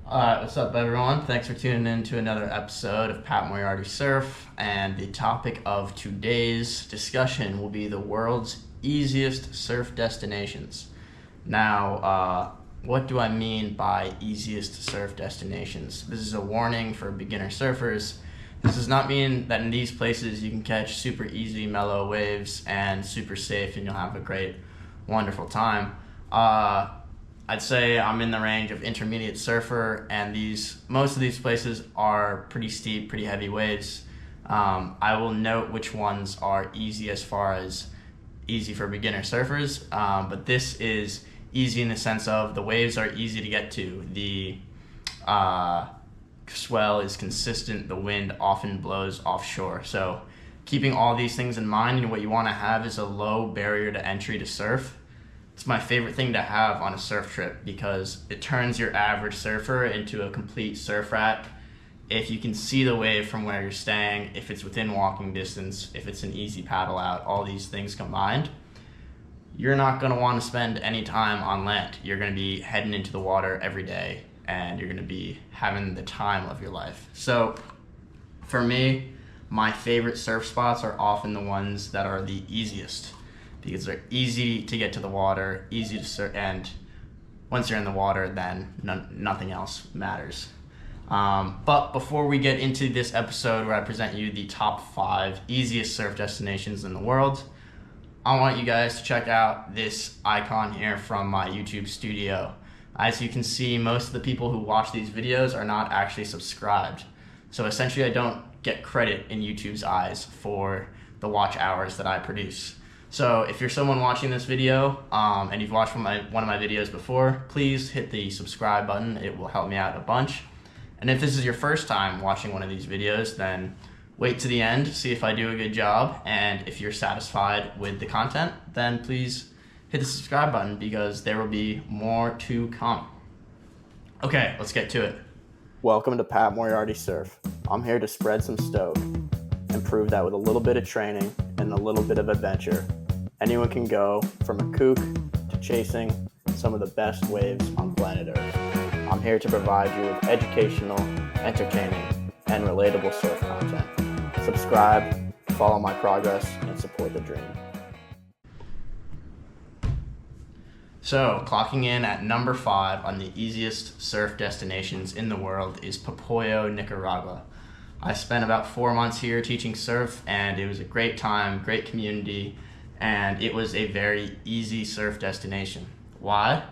Alright, what's up everyone? Thanks for tuning in to another episode of Pat Moriarty Surf, and the topic of today's discussion will be the world's easiest surf destinations. Now, what do I mean by easiest surf destinations? This is a warning for beginner surfers. This does not mean that in these places you can catch super easy, mellow waves and super safe and you'll have a great, wonderful time. I'd say I'm in the range of intermediate surfer, and most of these places are pretty steep, pretty heavy waves. I will note which ones are easy as far as easy for beginner surfers, but this is easy in the sense of the waves are easy to get to. The swell is consistent, the wind often blows offshore. So keeping all these things in mind, what you want to have is a low barrier to entry to surf. It's my favorite thing to have on a surf trip because it turns your average surfer into a complete surf rat. If you can see the wave from where you're staying, if it's within walking distance, if it's an easy paddle out, all these things combined, you're not going to want to spend any time on land. You're going to be heading into the water every day and you're going to be having the time of your life. So for me, my favorite surf spots are often the ones that are the easiest, because they're easy to get to the water, easy to surf, and once you're in the water, then nothing else matters. But before we get into this episode where I present you the top 5 easiest surf destinations in the world, I want you guys to check out this icon here from my YouTube studio. As you can see, most of the people who watch these videos are not actually subscribed. So essentially I don't get credit in YouTube's eyes for the watch hours that I produce. So if you're someone watching this video and you've watched one of my videos before, please hit the subscribe button. It will help me out a bunch. And if this is your first time watching one of these videos, then wait to the end, see if I do a good job. And if you're satisfied with the content, then please hit the subscribe button because there will be more to come. Okay, let's get to it. Welcome to Pat Moriarty Surf. I'm here to spread some stoke and prove that with a little bit of training and a little bit of adventure, anyone can go from a kook to chasing some of the best waves on planet Earth. I'm here to provide you with educational, entertaining, and relatable surf content. Subscribe, follow my progress, and support the dream. So, clocking in at number 5 on the easiest surf destinations in the world is Popoyo, Nicaragua. I spent about 4 months here teaching surf, and it was a great time, great community, and it was a very easy surf destination. Why?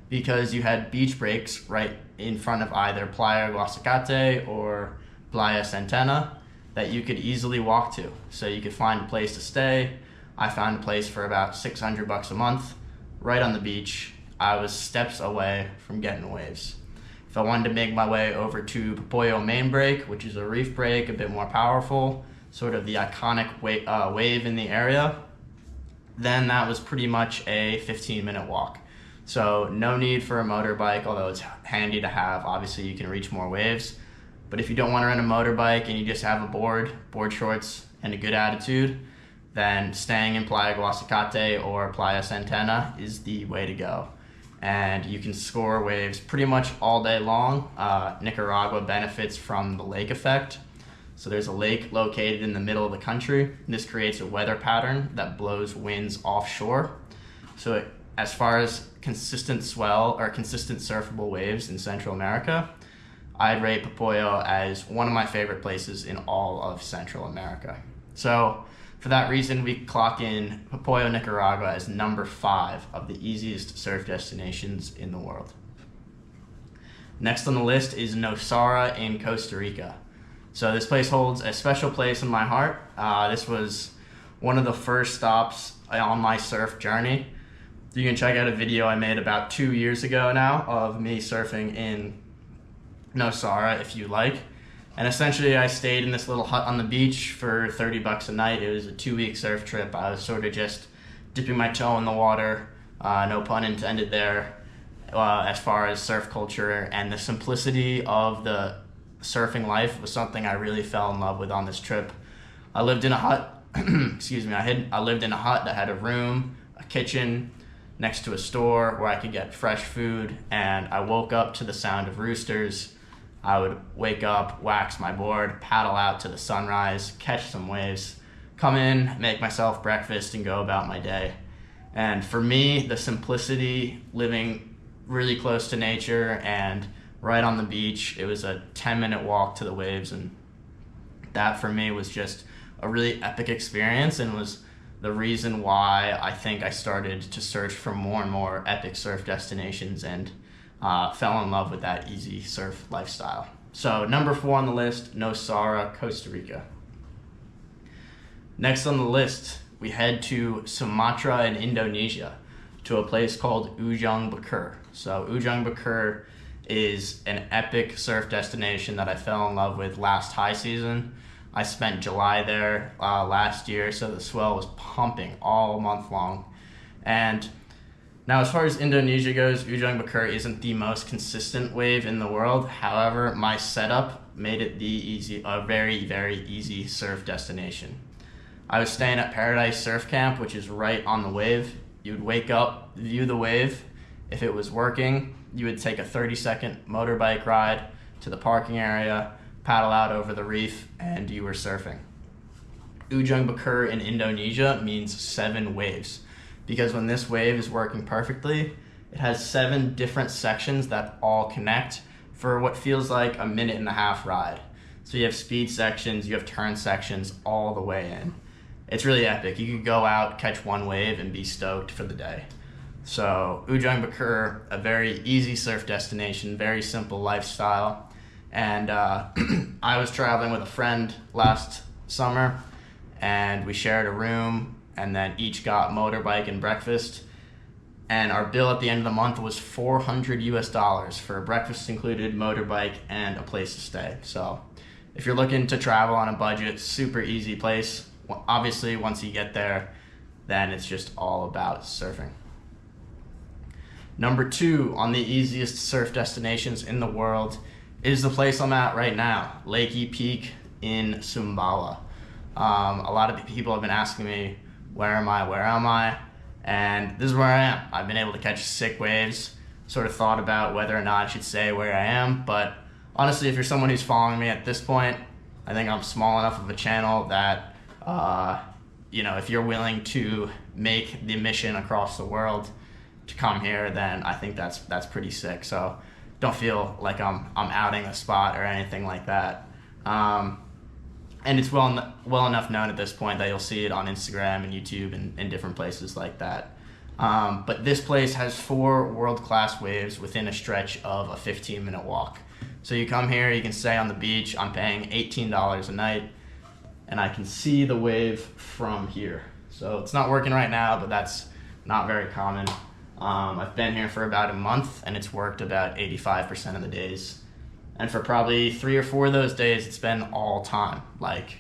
Because you had beach breaks right in front of either Playa Guasacate or Playa Centena that you could easily walk to. So you could find a place to stay. I found a place for about $600 a month right on the beach. I was steps away from getting waves. If I wanted to make my way over to Popoyo Main Break, which is a reef break, a bit more powerful, sort of the iconic wave in the area, then that was pretty much a 15-minute walk. So no need for a motorbike, although it's handy to have. Obviously, you can reach more waves. But if you don't want to rent a motorbike and you just have a board shorts, and a good attitude, then staying in Playa Guasacate or Playa Centena is the way to go. And you can score waves pretty much all day long. Nicaragua benefits from the lake effect. So there's a lake located in the middle of the country. This creates a weather pattern that blows winds offshore. So as far as consistent swell or consistent surfable waves in Central America, I'd rate Popoyo as one of my favorite places in all of Central America. So for that reason, we clock in Popoyo, Nicaragua as number 5 of the easiest surf destinations in the world. Next on the list is Nosara in Costa Rica. So this place holds a special place in my heart. This was one of the first stops on my surf journey. You can check out a video I made about 2 years ago now of me surfing in Nosara if you like. And essentially I stayed in this little hut on the beach for $30 a night. It was a 2-week surf trip. I was sort of just dipping my toe in the water, no pun intended there, as far as surf culture, and the simplicity of the surfing life was something I really fell in love with on this trip. I lived in a hut, excuse me, I lived in a hut that had a room, a kitchen, next to a store where I could get fresh food, and I woke up to the sound of roosters. I would wake up, wax my board, paddle out to the sunrise, catch some waves, come in, make myself breakfast, and go about my day. And for me, the simplicity, living really close to nature and right on the beach, it was a 10-minute walk to the waves, and that for me was just a really epic experience and was the reason why I think I started to search for more and more epic surf destinations and fell in love with that easy surf lifestyle. So number 4 on the list, Nosara, Costa Rica. Next on the list, we head to Sumatra in Indonesia to a place called Ujung, Bocur. So Ujung, Bocur is an epic surf destination that I fell in love with last high season. I spent July there last year, so the swell was pumping all month long. And now as far as Indonesia goes, Ujung Bocur isn't the most consistent wave in the world. However, my setup made it a very, very easy surf destination. I was staying at Paradise Surf Camp, which is right on the wave. You would wake up, view the wave. If it was working, you would take a 30-second motorbike ride to the parking area, paddle out over the reef, and you were surfing. Ujung Bocur in Indonesia means 7 waves, because when this wave is working perfectly, it has 7 different sections that all connect for what feels like a 1.5-minute ride. So you have speed sections, you have turn sections all the way in. It's really epic. You could go out, catch one wave, and be stoked for the day. So Ujung Bocur, a very easy surf destination, very simple lifestyle. And I was traveling with a friend last summer, and we shared a room, and then each got motorbike and breakfast. And our bill at the end of the month was $400 for breakfast included, motorbike, and a place to stay. So if you're looking to travel on a budget, super easy place. Obviously, once you get there, then it's just all about surfing. Number 2 on the easiest surf destinations in the world is the place I'm at right now, Lakey Peak in Sumbawa. A lot of people have been asking me, where am I? And this is where I am. I've been able to catch sick waves, sort of thought about whether or not I should say where I am, but honestly, if you're someone who's following me at this point, I think I'm small enough of a channel that, if you're willing to make the mission across the world to come here, then I think that's pretty sick. So don't feel like I'm outing a spot or anything like that. And it's well enough known at this point that you'll see it on Instagram and YouTube and different places like that. But this place has 4 world-class waves within a stretch of a 15-minute walk. So you come here, you can stay on the beach. I'm paying $18 a night, and I can see the wave from here. So it's not working right now, but that's not very common. I've been here for about a month, and it's worked about 85% of the days. And for probably 3 or 4 of those days, it's been all time, like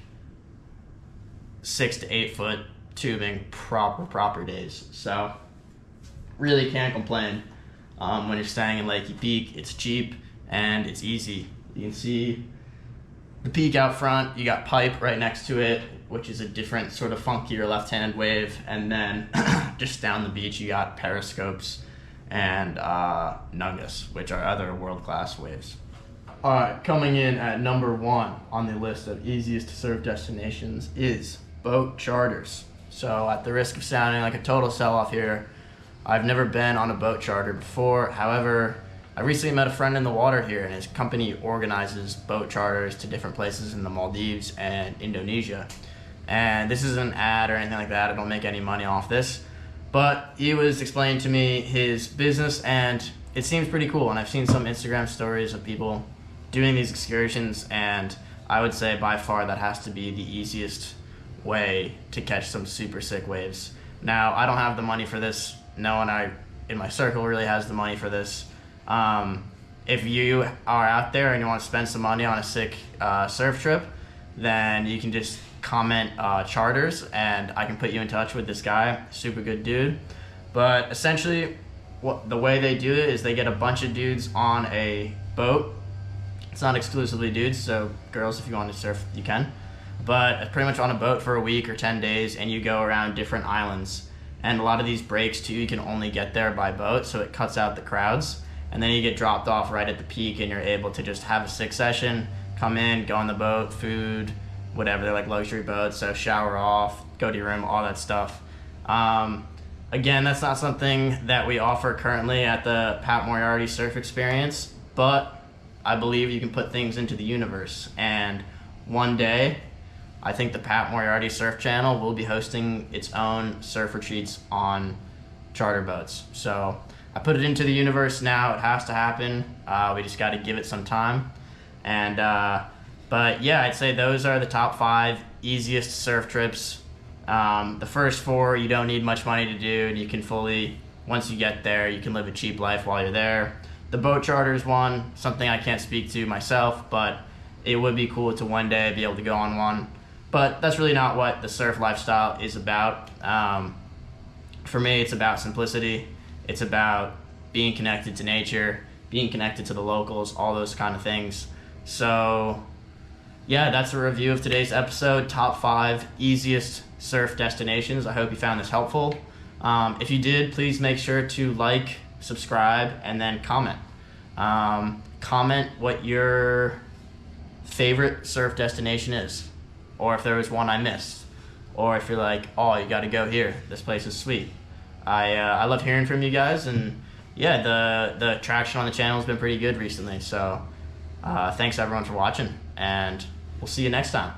6 to 8 foot tubing, proper days. So really can't complain. When you're staying in Lakey Peak, it's cheap and it's easy. You can see the peak out front. You got Pipe right next to it, which is a different sort of funkier left-hand wave. And then just down the beach, you got Periscopes and Nuggus, which are other world-class waves. All right, coming in at number 1 on the list of easiest to surf destinations is boat charters. So at the risk of sounding like a total sell-off here, I've never been on a boat charter before. However, I recently met a friend in the water here, and his company organizes boat charters to different places in the Maldives and Indonesia. And this isn't an ad or anything like that. I don't make any money off this. But he was explaining to me his business, and it seems pretty cool. And I've seen some Instagram stories of people doing these excursions, and I would say by far that has to be the easiest way to catch some super sick waves. Now, I don't have the money for this. No one in my circle really has the money for this. If you are out there and you want to spend some money on a sick surf trip, then you can just comment charters, and I can put you in touch with this guy. Super good dude. But essentially, the way they do it is they get a bunch of dudes on a boat. It's not exclusively dudes, so girls, if you want to surf, you can. But pretty much on a boat for a week or 10 days, and you go around different islands. And a lot of these breaks too, you can only get there by boat, so it cuts out the crowds. And then you get dropped off right at the peak, and you're able to just have a 6 session, come in, go on the boat, food, whatever. They're like luxury boats, so shower off, go to your room, all that stuff. Again, that's not something that we offer currently at the Pat Moriarty Surf Experience, but I believe you can put things into the universe. And one day, I think the Pat Moriarty Surf Channel will be hosting its own surf retreats on charter boats. So I put it into the universe now. It has to happen. We just got to give it some time. And but yeah, I'd say those are the top 5 easiest surf trips. The first 4 you don't need much money to do, and you can fully, once you get there, you can live a cheap life while you're there. The boat charters one, something I can't speak to myself, but it would be cool to one day be able to go on one. But that's really not what the surf lifestyle is about. For me, it's about simplicity. It's about being connected to nature, being connected to the locals, all those kind of things. So yeah, that's a review of today's episode, top 5 easiest surf destinations. I hope you found this helpful. If you did, please make sure to like, subscribe, and then comment. Comment what your favorite surf destination is, or if there was one I missed, or if you're like, oh, you got to go here, this place is sweet. I love hearing from you guys, and yeah, the traction on the channel has been pretty good recently, so thanks everyone for watching, and we'll see you next time.